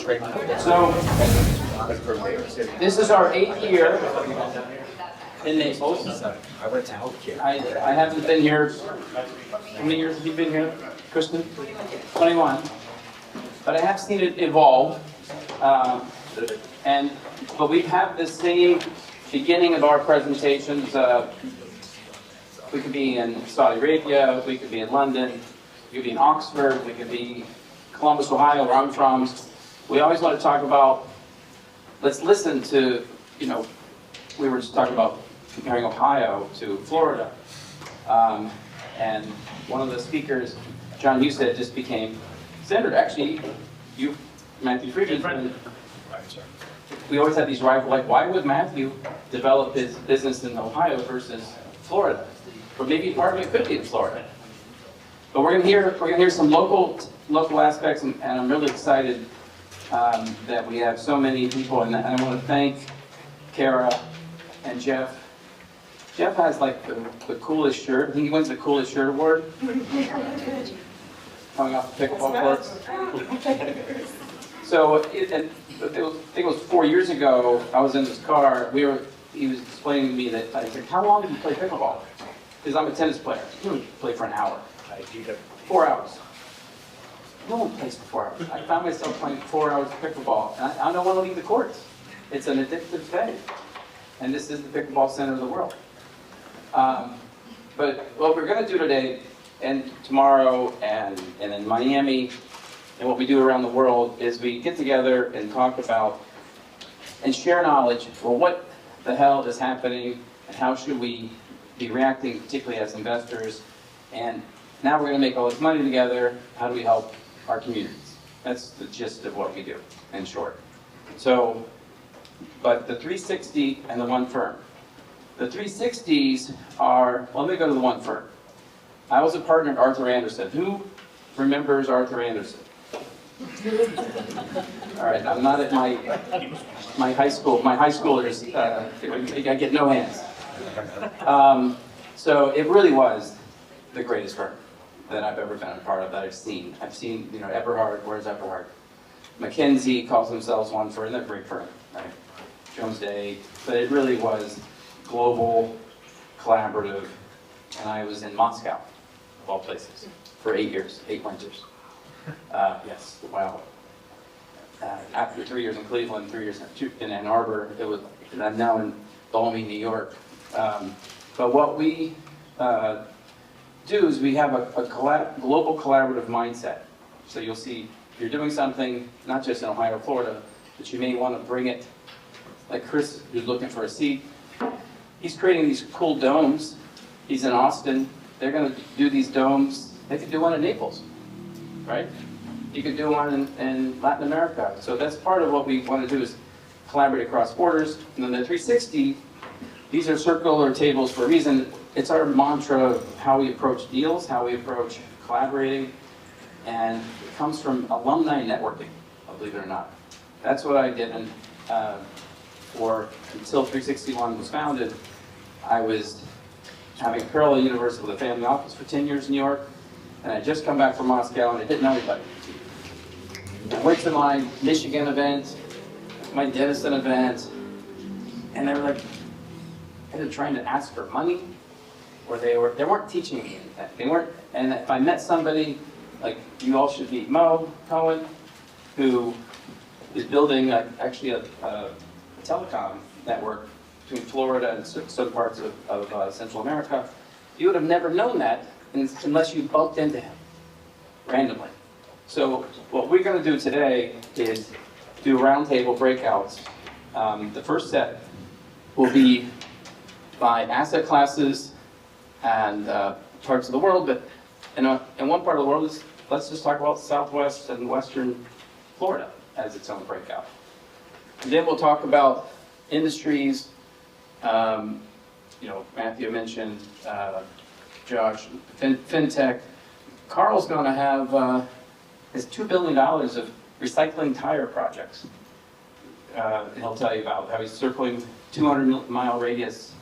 So, this is our 8th year in Naples. I went to healthcare. I haven't been here. How many years have you been here, Kristen? 21. But I have seen it evolve. But we have the same beginning of our presentations. We could be in Saudi Arabia, we could be in London, we could be in Oxford, we could be Columbus, Ohio, where I'm from. We always want to talk about, let's listen to, we were just talking about comparing Ohio to Florida. And one of the speakers, John Husted, just became senator. Actually, Matthew Friedman, we always had these rival, like, why would Matthew develop his business in Ohio versus Florida? Or maybe part of it could be in Florida. But we're going to hear some local aspects, and I'm really excited that we have so many people. And I want to thank Kara and Jeff. Jeff has like the coolest shirt. I think he wins the coolest shirt award. Coming off the pickleball courts. So I think it was 4 years ago. I was in this car. He was explaining to me that I said, "How long did you play pickleball?" Because I'm a tennis player. Play for an hour. 4 hours. No one plays for 4 hours. I found myself playing 4 hours of pickleball, and I don't want to leave the courts. It's an addictive thing. And this is the pickleball center of the world. But what we're going to do today and tomorrow and in Miami and what we do around the world is we get together and talk about and share knowledge for what the hell is happening and how should we be reacting, particularly as investors. And now we're going to make all this money together. How do we help our communities? That's the gist of what we do, in short. So, but the 360 and the one firm. The 360s are, well, let me go to the one firm. I was a partner at Arthur Andersen. Who remembers Arthur Andersen? All right, I'm not at my high school. My high schoolers, I get no hands. So it really was the greatest firm that I've ever been a part of, that I've seen. I've seen, Eberhard. Where's Eberhard? McKinsey calls themselves one firm. They're a great firm, right? Jones Day. But it really was global, collaborative, and I was in Moscow, of all places, for 8 years, 8 winters. Yes, wow. After 3 years in Cleveland, 3 years in Ann Arbor, I'm now in balmy New York. But what we do is we have a global collaborative mindset. So you'll see, if you're doing something, not just in Ohio or Florida, but you may want to bring it, like Chris, who's looking for a seat. He's creating these cool domes. He's in Austin. They're going to do these domes. They could do one in Naples, right? You could do one in Latin America. So that's part of what we want to do, is collaborate across borders. And then the 360, these are circular tables for a reason. It's our mantra of how we approach deals, how we approach collaborating, and it comes from alumni networking, believe it or not. That's what I did, and until 361 was founded, I was having a parallel universe with a family office for 10 years in New York, and I just come back from Moscow, and I didn't know anybody. I went to my Michigan event, my Denison event, and they were like, either trying to ask for money, or they weren't teaching me anything. They weren't, and if I met somebody, like, you all should meet Mo Cohen, who is building actually a telecom network between Florida and some parts of Central America. You would have never known that unless you bumped into him randomly. So what we're going to do today is do roundtable breakouts. The first set will be by asset classes and parts of the world, but in one part of the world, let's just talk about Southwest and Western Florida as its own breakout. And then we'll talk about industries. Matthew mentioned, Josh, fintech. Carl's going to have his $2 billion of recycling tire projects. He'll tell you about how he's circling 200-mile radius,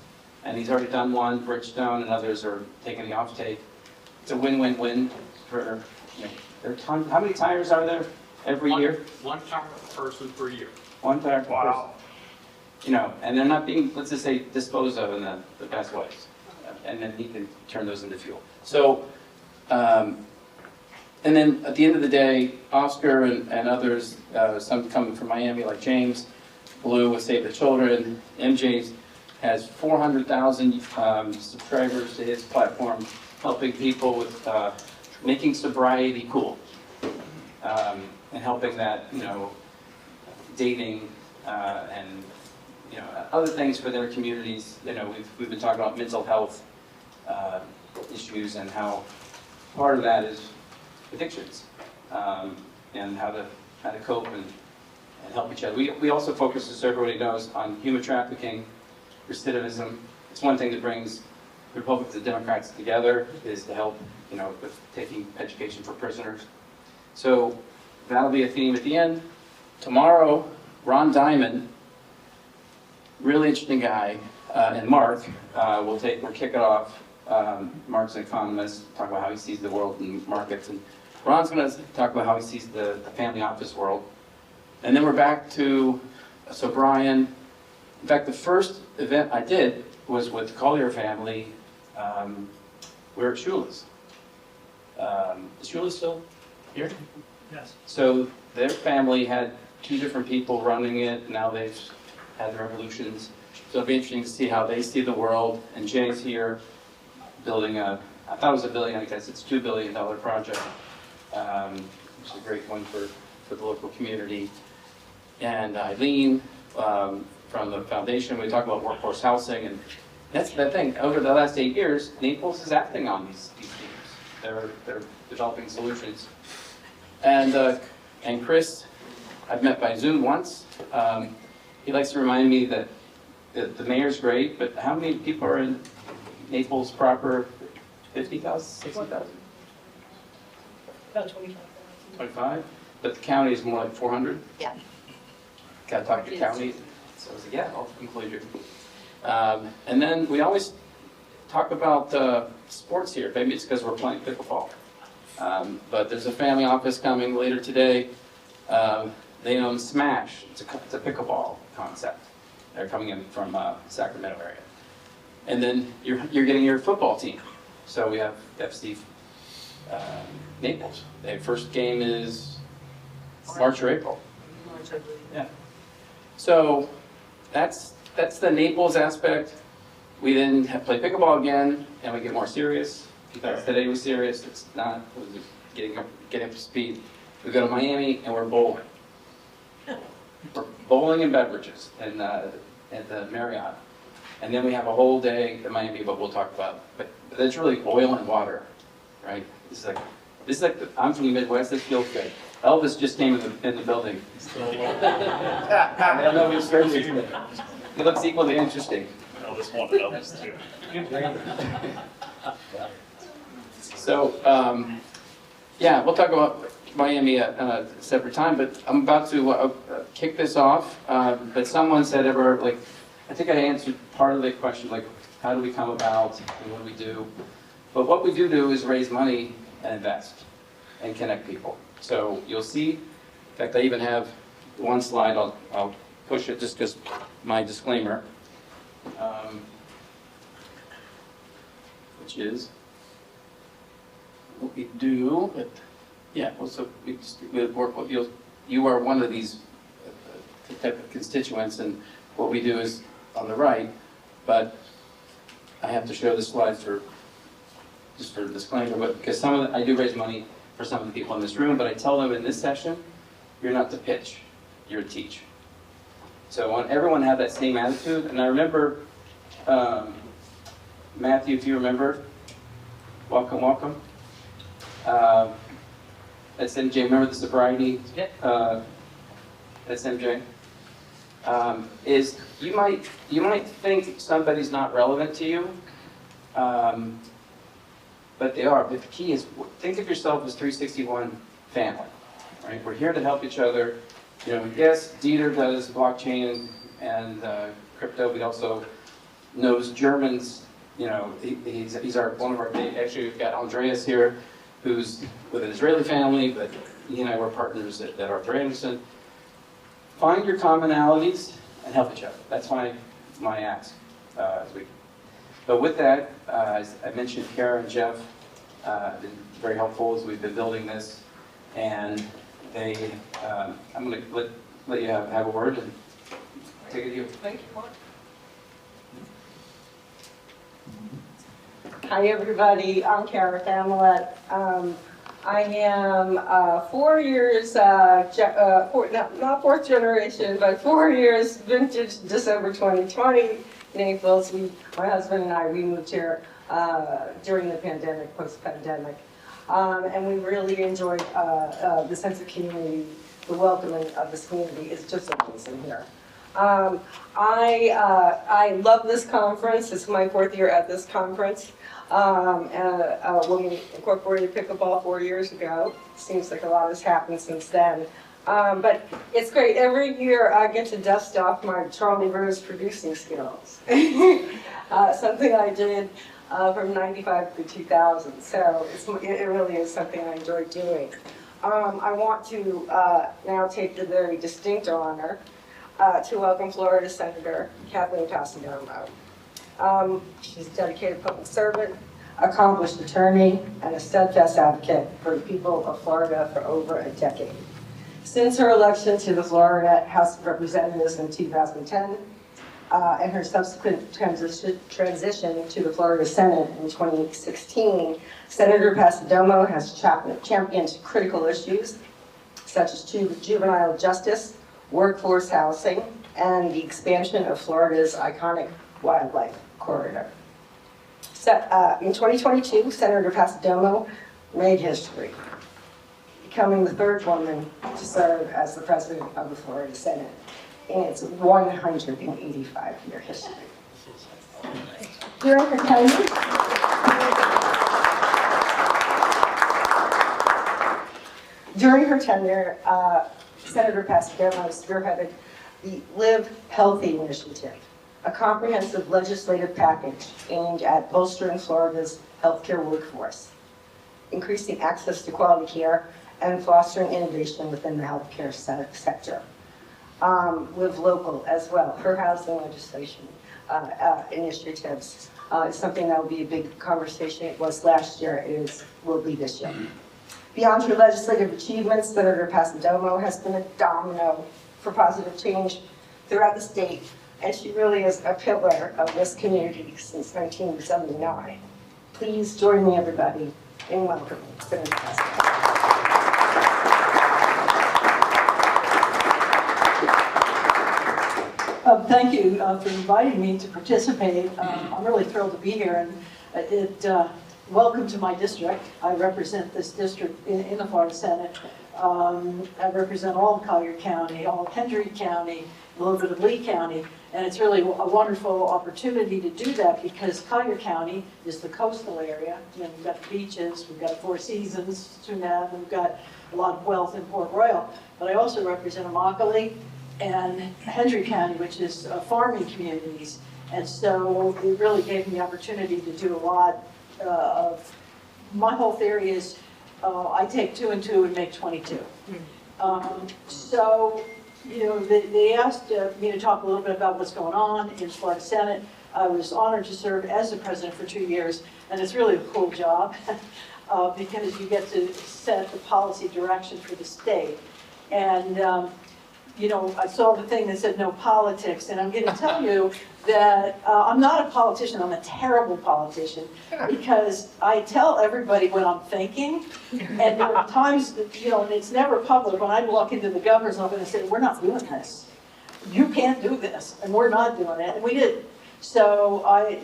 and he's already done one, Bridgestone, and others are taking the off-take. It's a win-win-win for, there are tons. How many tires are there? every year. One person per year. One tire per person. Wow. You know, and they're not being, let's just say, disposed of in the best ways. And then he can turn those into fuel. So, and then at the end of the day, Oscar and others, some coming from Miami like James, Blue with Save the Children, MJ has 400,000 subscribers to his platform, helping people with making sobriety cool. And helping that, you know, dating and, you know, other things for their communities. You know, we've been talking about mental health issues and how part of that is addictions and how to cope and help each other. We also focus, as everybody knows, on human trafficking, recidivism. It's one thing that brings Republicans and Democrats together is to help, you know, with taking education for prisoners. So that'll be a theme at the end. Tomorrow, Ron Diamond, really interesting guy, and Mark we'll kick it off. Mark's an economist, talk about how he sees the world and markets, and Ron's going to talk about how he sees the family office world. And then we're back to, so Brian, in fact, the first event I did was with the Collier family. We're at Shula's. Is Shula still here? Yes. So their family had 2 different people running it. Now they've had their evolutions. So it'll be interesting to see how they see the world. And Jay's here building I thought it was $1 billion, I guess it's $2 billion project. Which is a great one for the local community. And Eileen from the foundation, we talk about workforce housing, and that's the thing. Over the last 8 years, Naples is acting on these themes. They're developing solutions. And Chris, I've met by Zoom once. He likes to remind me that the mayor's great, but how many people are in Naples proper? 50,000, 60,000? About 25,000. 25? But the county is more like 400? Yeah. Got to talk to the county. So I was like, yeah, I'll include you. And then we always talk about sports here. Maybe it's because we're playing pickleball. But there's a family office coming later today. They own Smash. It's a pickleball concept. They're coming in from Sacramento area. And then you're getting your football team. So we have FC Naples. Their first game is March or April. March, I believe. Yeah. So that's the Naples aspect. We then play pickleball again, and we get more serious. Because today was serious. It's not. It was just getting up to speed. We go to Miami, and we're bowling. We're bowling and beverages, and at the Marriott. And then we have a whole day at Miami, but we'll talk about. But it's really oil and water, right? This is like I'm from the Midwest. This feels good. Elvis just came in the building. I don't know if he's crazy. He looks equally interesting. Elvis wanted Elvis too. So yeah, we'll talk about Miami at a separate time. But I'm about to kick this off. But someone said, like, I think I answered part of the question, like, how do we come about and what do we do? But what we do is raise money and invest and connect people. So you'll see, in fact, I even have one slide, I'll push it just because my disclaimer, which is what we do. But yeah, well, so we work with you are one of these type of constituents, and what we do is on the right, but I have to show the slides just for disclaimer, but because I do raise money for some of the people in this room, but I tell them in this session, you're not to pitch, you're to teach. So I want everyone to have that same attitude, and I remember, Matthew, if you remember, welcome, welcome. That's MJ, remember the sobriety? That's MJ. Is you might think somebody's not relevant to you, but they are. But the key is, think of yourself as 361 family, right? We're here to help each other. You know, yes, Dieter does blockchain and crypto, but he also knows Germans. You know, he's one of our, actually we've got Andreas here, who's with an Israeli family, but he and I were partners at Arthur Anderson. Find your commonalities and help each other. That's my ask. But with that, as I mentioned, Kara and Jeff have been very helpful as we've been building this. And I'm going to let you have a word and take it to you. Thank you, Mark. Hi, everybody. I'm Kara Thamelet. I am 4 years, not fourth generation, but 4 years vintage December 2020, Naples. My husband and I, we moved here during the pandemic, post-pandemic. And we really enjoyed the sense of community, the welcoming of this community is just amazing here. I love this conference. It's my 4th year at this conference. When we incorporated pickleball 4 years ago, seems like a lot has happened since then. But it's great. Every year I get to dust off my Charlie Rose producing skills. Something I did from 95 to 2000. So it really is something I enjoy doing. I want to now take the very distinct honor to welcome Florida Senator Kathleen Passidomo. She's a dedicated public servant, accomplished attorney, and a steadfast advocate for the people of Florida for over a decade. Since her election to the Florida House of Representatives in 2010, and her subsequent transition to the Florida Senate in 2016, Senator Passidomo has championed critical issues such as juvenile justice, workforce housing, and the expansion of Florida's iconic wildlife corridor. In 2022, Senator Passidomo made history, becoming the 3rd woman to serve as the president of the Florida Senate in its 185-year history. During her tenure, Senator Passidomo spearheaded the Live Healthy initiative, a comprehensive legislative package aimed at bolstering Florida's healthcare workforce, increasing access to quality care, and fostering innovation within the healthcare sector. Live Local as well, her housing legislation initiatives is something that will be a big conversation. It was last year, will be this year. Beyond her legislative achievements, Senator Passidomo has been a domino for positive change throughout the state, and she really is a pillar of this community since 1979. Please join me, everybody, in welcoming Senator Passidomo. Thank you for inviting me to participate. I'm really thrilled to be here, and welcome to my district. I represent this district in the Florida Senate. I represent all of Collier County, all of Hendry County, a little bit of Lee County, and it's really a wonderful opportunity to do that because Collier County is the coastal area. You know, we've got the beaches, we've got Four Seasons, Trinidad, we've got a lot of wealth in Port Royal, but I also represent Immokalee and Hendry County, which is farming communities, and so it really gave me the opportunity to do a lot of, my whole theory is I take 2 and 2 and make 22. So, you know, they asked me to talk a little bit about what's going on in Florida Senate. I was honored to serve as the president for 2 years, and it's really a cool job because you get to set the policy direction for the state. And you know, I saw the thing that said no politics, and I'm going to tell you that I'm not a politician, I'm a terrible politician, because I tell everybody what I'm thinking, and there are times, that, you know, and it's never public, when I walk into the governor's office and say, we're not doing this. You can't do this, and we're not doing it, and we didn't. So I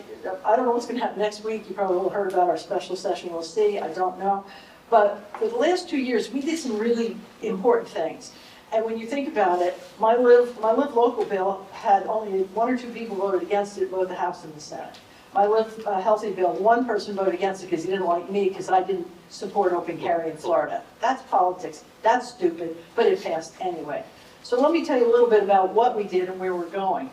don't know what's going to happen next week. You probably will have heard about our special session, we'll see, I don't know. But for the last 2 years, we did some really important things. And when you think about it, my Live Local bill had only 1 or 2 people voted against it, both the House and the Senate. My Live Healthy bill, 1 person voted against it because he didn't like me because I didn't support open carry in Florida. That's politics, that's stupid, but it passed anyway. So let me tell you a little bit about what we did and where we're going.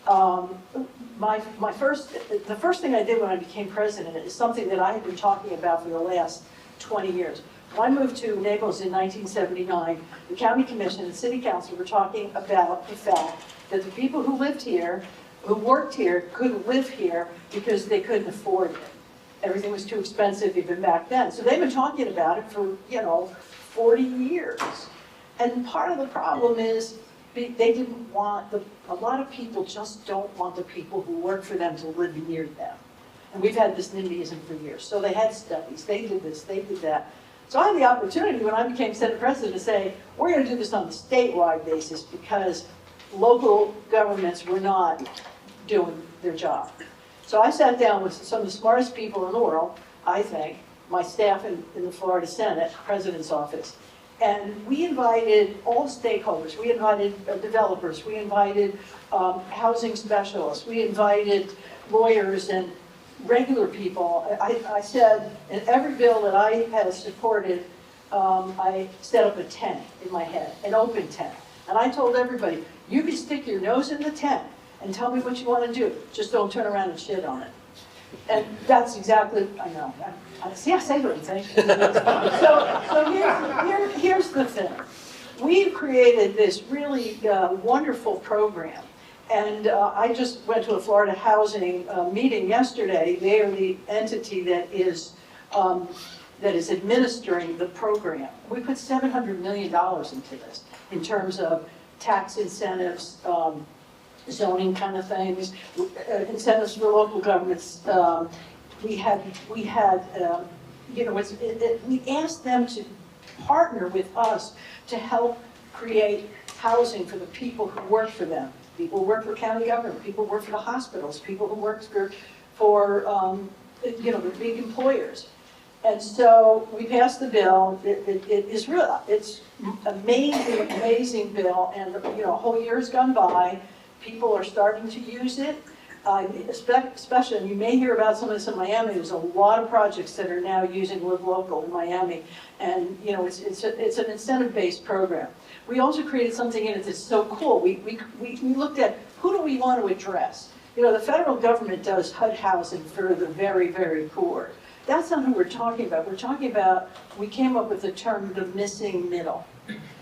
The first thing I did when I became president is something that I had been talking about for the last 20 years. When I moved to Naples in 1979, the county commission and city council were talking about the fact that the people who lived here, who worked here, couldn't live here because they couldn't afford it. Everything was too expensive even back then. So they've been talking about it for, 40 years. And part of the problem is they didn't want, a lot of people just don't want the people who work for them to live near them. And we've had this NIMBYism for years. So they had studies, they did this, they did that. So I had the opportunity when I became Senate President to say, we're going to do this on a statewide basis because local governments were not doing their job. So I sat down with some of the smartest people in the world, I think, my staff in the Florida Senate, President's office, and we invited all stakeholders. We invited developers, we invited housing specialists, we invited lawyers and regular people. I said, in every bill that I had supported, I set up a tent in my head, an open tent. And I told everybody, you can stick your nose in the tent and tell me what you want to do. Just don't turn around and shit on it. And that's exactly, I know. See, I say what I'm saying. So here's the thing. We've created this really wonderful program. And I just went to a Florida housing meeting yesterday. They are the entity that is administering the program. We put $700 million into this in terms of tax incentives, zoning kind of things, incentives for local governments. We asked them to partner with us to help create housing for the people who work for them. People who work for county government, people who work for the hospitals, people who work for the big employers. And so we passed the bill. It's amazing bill, and a whole year's gone by. People are starting to use it, especially, and you may hear about some of this in Miami. There's a lot of projects that are now using Live Local in Miami, and it's an incentive-based program. We also created something in it that's so cool. We looked at who do we want to address. The federal government does HUD housing for the very, very poor. That's not who we're talking about. We're talking about, we came up with the term the missing middle.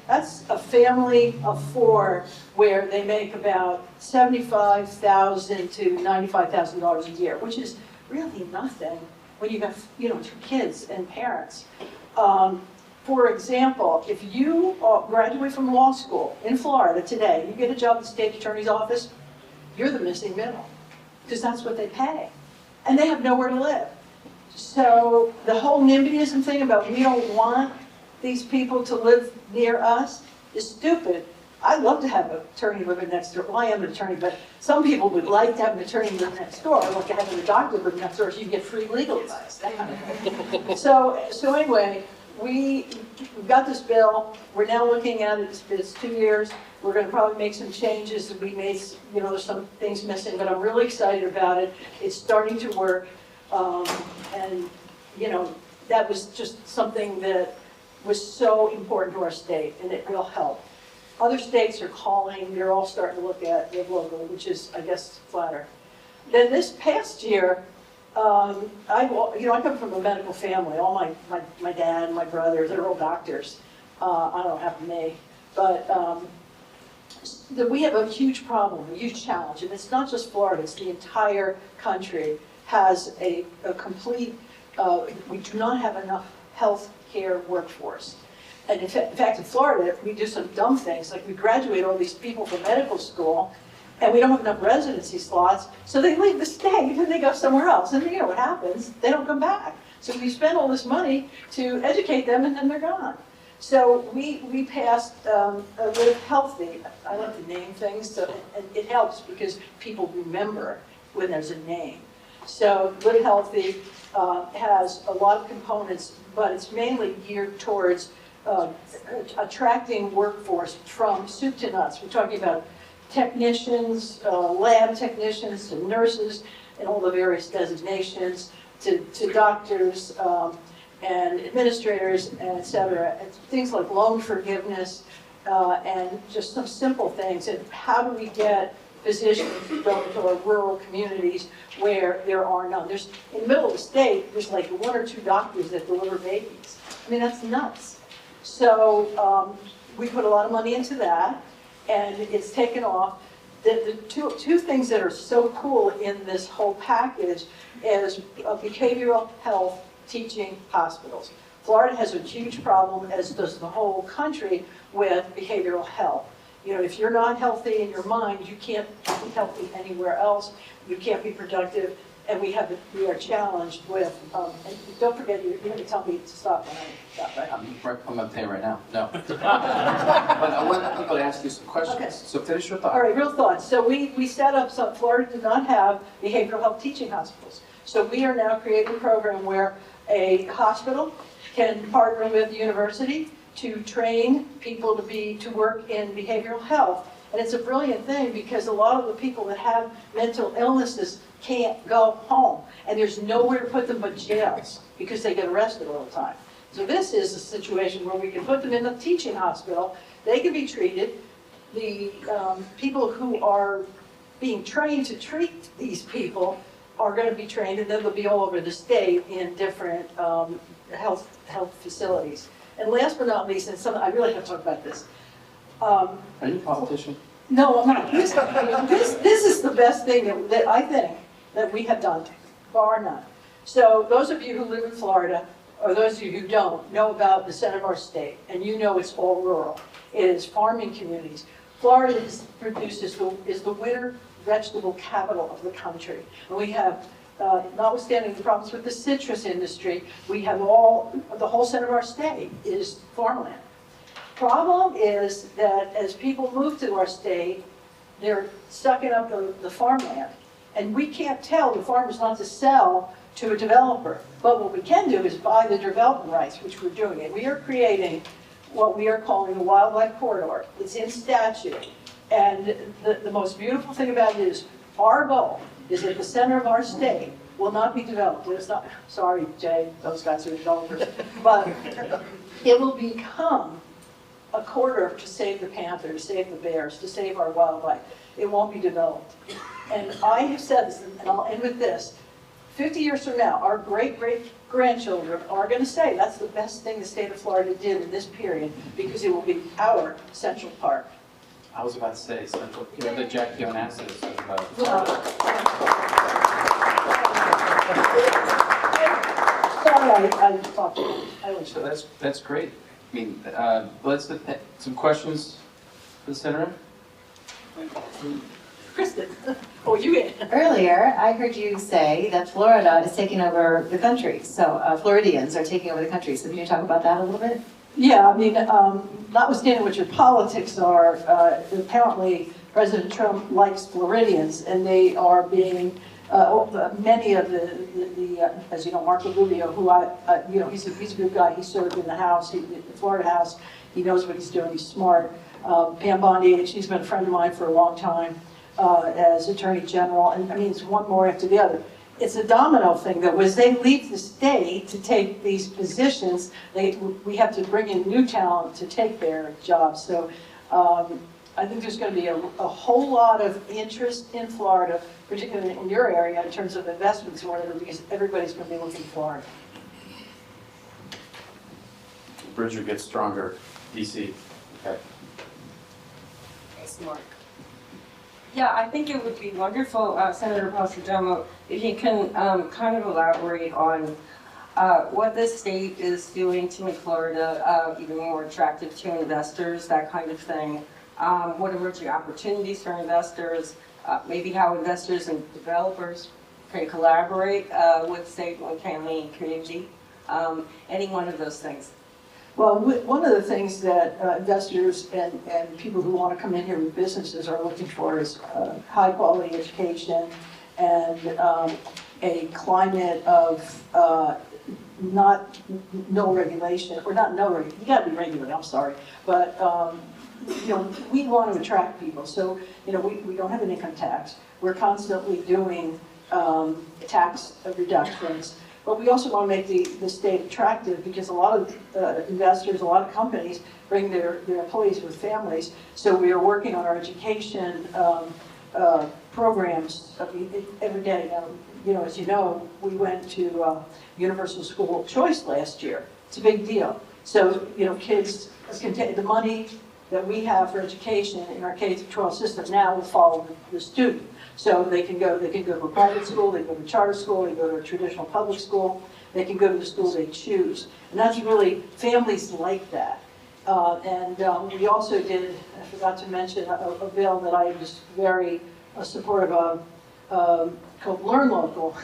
That's a family of four where they make about $75,000 to $95,000 a year, which is really nothing when you have, 2 kids and parents. For example, if you graduate from law school in Florida today, you get a job at the state attorney's office, you're the missing middle, because that's what they pay. And they have nowhere to live. So the whole NIMBYism thing about we don't want these people to live near us is stupid. I'd love to have an attorney living next door. Well, I am an attorney, but some people would like to have an attorney live next door, like having a doctor live next door so you get free legal advice, that kind of thing. So anyway, we've got this bill. We're now looking at it. It's 2 years. We're going to probably make some changes. We made, there's some things missing, but I'm really excited about it. It's starting to work. And that was just something that was so important to our state, and it will help. Other states are calling, they're all starting to look at Live Local, which is, I guess, flatter. Then this past year, I come from a medical family. All my dad and my brothers, they're all doctors. I don't have me, but we have a huge problem, a huge challenge, and it's not just Florida, it's the entire country has a complete, we do not have enough health care workforce. And in fact, in Florida, we do some dumb things, like we graduate all these people from medical school, and we don't have enough residency slots, so they leave the state and they go somewhere else. And what happens? They don't come back. So we spend all this money to educate them, and then they're gone. So we passed Live Healthy. I like to name things, so it helps because people remember when there's a name. So Live Healthy has a lot of components, but it's mainly geared towards attracting workforce from soup to nuts. We're talking about technicians, lab technicians, to nurses, and all the various designations, to doctors and administrators, and et cetera. And things like loan forgiveness and just some simple things. And how do we get physicians to go into our rural communities where there are none? In the middle of the state, there's like 1 or 2 doctors that deliver babies. I mean, that's nuts. So we put a lot of money into that, and it's taken off. The two things that are so cool in this whole package is behavioral health teaching hospitals. Florida has a huge problem, as does the whole country, with behavioral health. You know, if you're not healthy in your mind, you can't be healthy anywhere else. You can't be productive, and we are challenged with. And don't forget, you're going to tell me to stop when I stop, right? I'm going to pay right now. No. But I want people to ask you some questions. Okay. So finish your thought. All right, real thoughts. So we set up some. Florida did not have behavioral health teaching hospitals. So we are now creating a program where a hospital can partner with the university to train people to work in behavioral health. And it's a brilliant thing because a lot of the people that have mental illnesses can't go home. And there's nowhere to put them but jails because they get arrested all the time. So this is a situation where we can put them in a teaching hospital. They can be treated. The people who are being trained to treat these people are going to be trained, and then they'll be all over the state in different health facilities. And last but not least, and I really have to talk about this. Are you a politician? No, I'm not. This is the best thing that I think that we have done, bar none. So those of you who live in Florida, or those of you who don't, know about the center of our state, and you know it's all rural. It is farming communities. Florida is the winter vegetable capital of the country. And we have, notwithstanding the problems with the citrus industry, we have the whole center of our state is farmland. Problem is that as people move to our state, they're sucking up the farmland. And we can't tell the farmers not to sell to a developer. But what we can do is buy the development rights, which we're doing. And we are creating what we are calling the wildlife corridor. It's in statute. And the most beautiful thing about it is our goal is that the center of our state will not be developed. It's not, sorry, Jay, those guys are developers, but it will become a corridor to save the panther, to save the bears, to save our wildlife. It won't be developed. And I have said this, and I'll end with this. 50 years from now, our great-great-grandchildren are going to say that's the best thing the state of Florida did in this period because it will be our Central Park. I was about to say, Central, you know, the Jack Onassis of Sorry, I talked to you. I was So that's great. I mean, let's some questions for the senator. Kristen. Oh, you get it. Earlier, I heard you say that Florida is taking over the country. So Floridians are taking over the country. So can you talk about that a little bit? Yeah, I mean, notwithstanding what your politics are, apparently President Trump likes Floridians, and they are being, many of the as you know, Marco Rubio, who he's a good guy. He served in the House, the Florida House. He knows what he's doing. He's smart. Pam Bondi, she's been a friend of mine for a long time as Attorney General, and I mean, it's one more after the other. It's a domino thing, though. As they leave the state to take these positions, we have to bring in new talent to take their jobs. So I think there's going to be a whole lot of interest in Florida, particularly in your area, in terms of investments, because everybody's going to be looking at Florida. Bridger gets stronger, DC. Okay. Thanks, Mark. Yeah, I think it would be wonderful, Senator Passidomo, if you can kind of elaborate on what the state is doing to make Florida even more attractive to investors, that kind of thing. What emerging opportunities for investors, maybe how investors and developers can collaborate with state and county and community, any one of those things. Well, one of the things that investors and people who want to come in here with businesses are looking for is high-quality education and a climate of no regulation, or not no regulation, you got to be regulated, I'm sorry, but we want to attract people. So, we don't have an income tax. We're constantly doing tax reductions. But we also want to make the state attractive because a lot of investors, a lot of companies bring their employees with families. So we are working on our education programs every day. Now, as you know, we went to Universal School of Choice last year. It's a big deal. So, you know, kids can take the money that we have for education in our K-12 system now will follow the student. So they can go to a private school, they go to a charter school, they go to a traditional public school, they can go to the school they choose. And that's really, families like that. We also did, I forgot to mention, a bill that I was very supportive of, called Learn Local,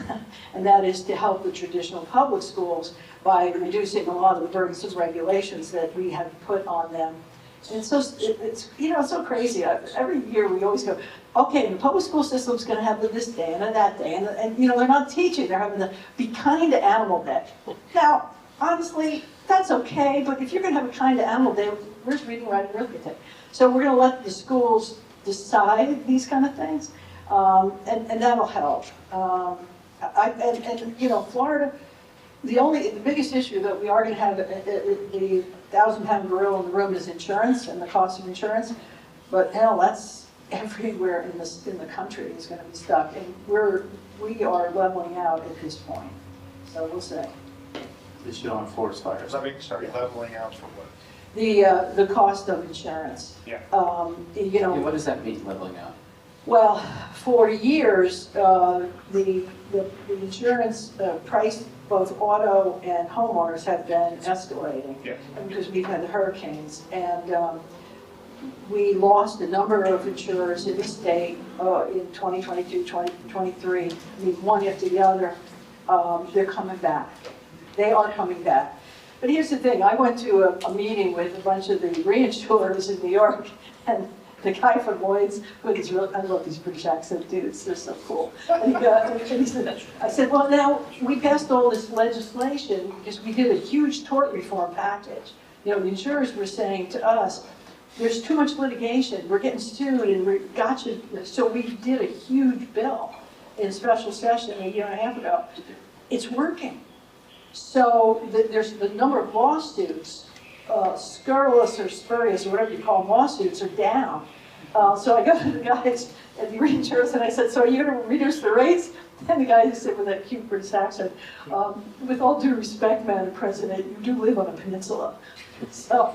and that is to help the traditional public schools by reducing a lot of the burdensome regulations that we have put on them. And it's so, it's so crazy. Every year we always go, okay, the public school system's going to have this day and that day, and they're not teaching. They're having the Be Kind to Animal Day. Now, honestly, that's okay, but if you're going to have a Kind to Animal Day, where's reading, writing, arithmetic? So we're going to let the schools decide these kind of things, and that'll help. Florida. The biggest issue that we are going to have, the 1,000-pound gorilla in the room is insurance and the cost of insurance. But hell, that's everywhere in the country is going to be stuck, and we are leveling out at this point. So we'll see. This should on forest fires. Leveling out for what? The cost of insurance. Yeah. What does that mean, leveling out? Well, for years, the insurance price, both auto and homeowners, have been escalating. Yeah. Because we've had the hurricanes, and we lost a number of insurers in the state in 2022, 2023. I mean, one after the other. They're coming back. They are coming back. But here's the thing. I went to a meeting with a bunch of the reinsurers in New York, and the guy from Lloyd's, I love these British accent dudes, they're so cool. And he said, I said, well, now, we passed all this legislation because we did a huge tort reform package. The insurers were saying to us, there's too much litigation, we're getting sued, and we got you. So we did a huge bill in special session a year and a half ago. It's working. So there's the number of lawsuits, scurrilous or spurious or whatever you call them, lawsuits are down. So I go to the guys at the reinsurance and I said, so are you going to reduce the rates? And the guy said with that cute British accent, with all due respect, Madam President, you do live on a peninsula. So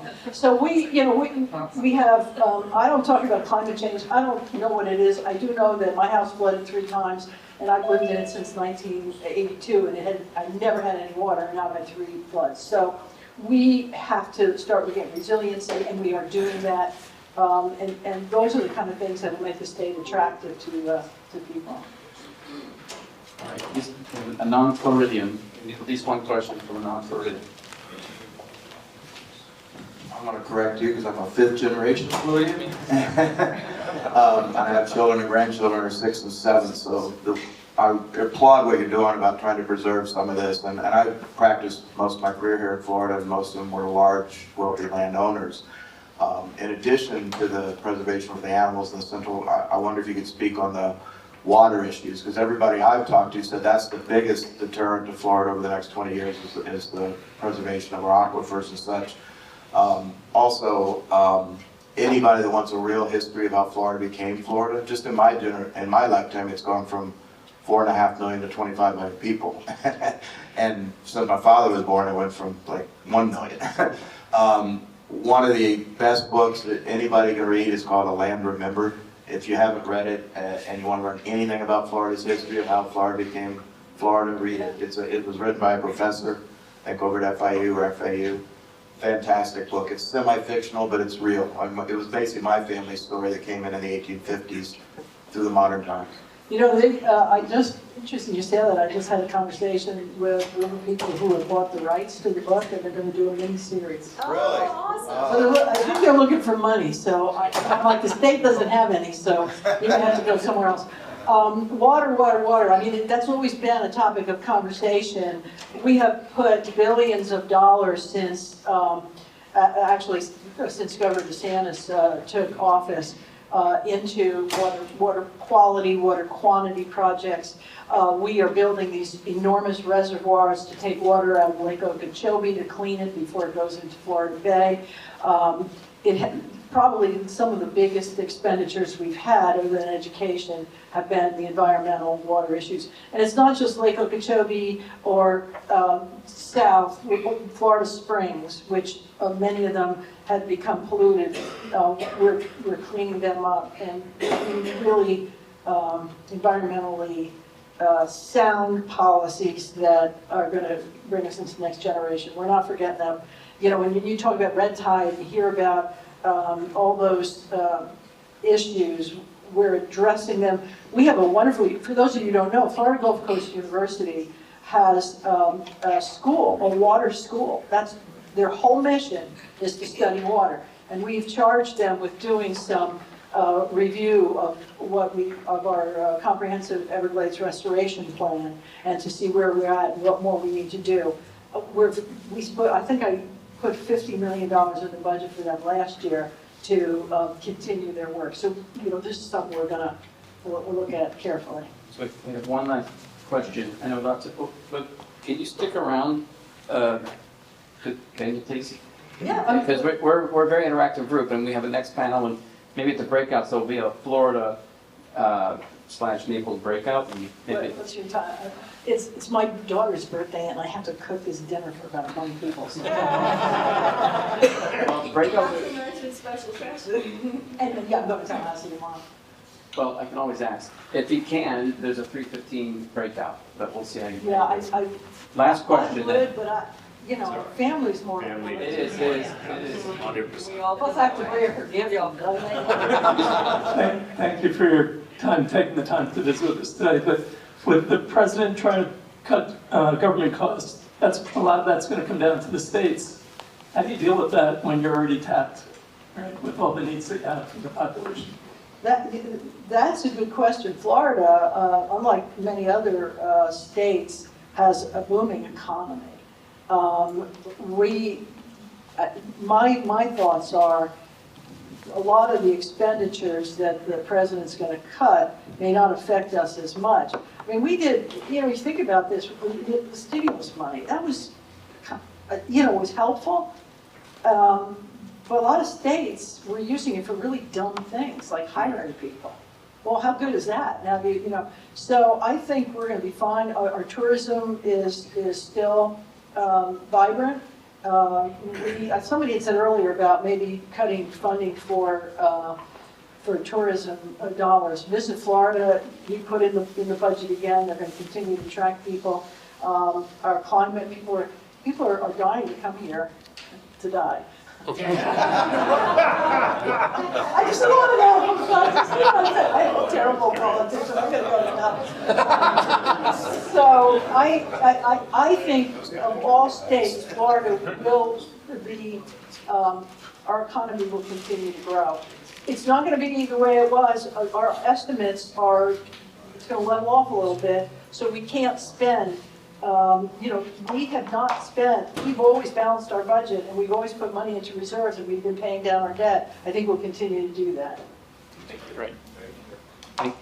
we have, I don't talk about climate change. I don't know what it is. I do know that my house flooded 3 times, and I've lived in it since 1982, and I never had any water, and now I've had 3 floods. So we have to start looking at resiliency, and we are doing that. And those are the kind of things that will make the state attractive to people. All right, a non-Floridian, at least one question from a non-Floridian. I'm going to correct you because I'm a 5th generation Floridian. I have children and grandchildren who are 6 and 7, so I applaud what you're doing about trying to preserve some of this. And I've practiced most of my career here in Florida, and most of them were large, wealthy landowners. In addition to the preservation of the animals in the central, I wonder if you could speak on the water issues, because everybody I've talked to said that's the biggest deterrent to Florida over the next 20 years is the preservation of our aquifers and such. Anybody that wants a real history of how Florida became Florida, just in my lifetime, it's gone from 4.5 million to 25 million people. And since my father was born, it went from like 1 million. One of the best books that anybody can read is called A Land Remembered. If you haven't read it and you want to learn anything about Florida's history of how Florida became Florida, read it. It was written by a professor, I think over at FIU or FAU. Fantastic book. It's semi-fictional, but it's real. It was basically my family's story that came in the 1850s through the modern times. Interesting you say that, I just had a conversation with people who have bought the rights to the book, and they're going to do a mini-series. Really? Awesome. So I think they're looking for money, so I'm like, the state doesn't have any, so you're going to have to go somewhere else. Water. I mean, that's always been a topic of conversation. We have put billions of dollars since Governor DeSantis took office into water quality, water quantity projects. We are building these enormous reservoirs to take water out of Lake Okeechobee to clean it before it goes into Florida Bay. probably some of the biggest expenditures we've had other than education have been the environmental water issues. And it's not just Lake Okeechobee or south, Florida Springs, which many of them had become polluted. We're cleaning them up and really environmentally sound policies that are going to bring us into the next generation. We're not forgetting them. You know, when you talk about red tide, you hear about all those issues, we're addressing them. We have a wonderful, for those of you who don't know, Florida Gulf Coast University has a school, a water school. That's their whole mission, is to study water. And we've charged them with doing some review of of our comprehensive Everglades restoration plan, and to see where we're at and what more we need to do. I think I put $50 million in the budget for them last year to continue their work. So, you know, this is something we'll look at carefully. So we have one last question. I know lots of, but can you stick around? Can you please? Yeah. Because we're a very interactive group, and we have a next panel, and maybe at the breakouts there'll be a Florida / Naples breakout. And maybe. What's your time? It's my daughter's birthday, and I have to cook this dinner for about 100 people. So. Well, the breakout. And yeah, I'm going to Tallahassee tomorrow. Well, I can always ask. If you can, there's a 3:15 breakout, but we'll see how you. Yeah, I Last question. I would, but you know, family's more important. It is. 100%. Plus, I have to pray for give y'all. Thank you for your time, taking the time to visit with us today. But with the president trying to cut government costs, a lot of that's going to come down to the states. How do you deal with that when you're already tapped, right, with all the needs that you have for the population? That's a good question. Florida, unlike many other states, has a booming economy. My thoughts are a lot of the expenditures that the president's going to cut may not affect us as much. I mean, we did, you know, you think about this, we did the stimulus money. That was, you know, was helpful. But a lot of states were using it for really dumb things, like hiring people. Well, how good is that? Now, you know, so I think we're going to be fine. Our tourism is still vibrant. Somebody had said earlier about maybe cutting funding for tourism dollars. Visit Florida, we put in the budget again. They're going to continue to attract people. Our climate, people are dying to come here to die. I just don't want to know. I'm a terrible politician. I'm going to go to Naples. So I think of all states, Florida will be, our economy will continue to grow. It's not going to be the way it was. Our estimates are, it's going to level off a little bit, so we can't spend. You know, we have not spent, we've always balanced our budget and we've always put money into reserves and we've been paying down our debt. I think we'll continue to do that. Great.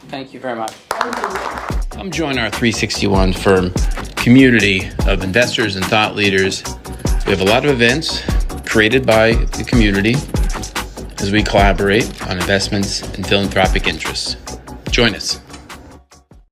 Thank you very much. Come join our 361 firm community of investors and thought leaders. We have a lot of events created by the community as we collaborate on investments and philanthropic interests. Join us.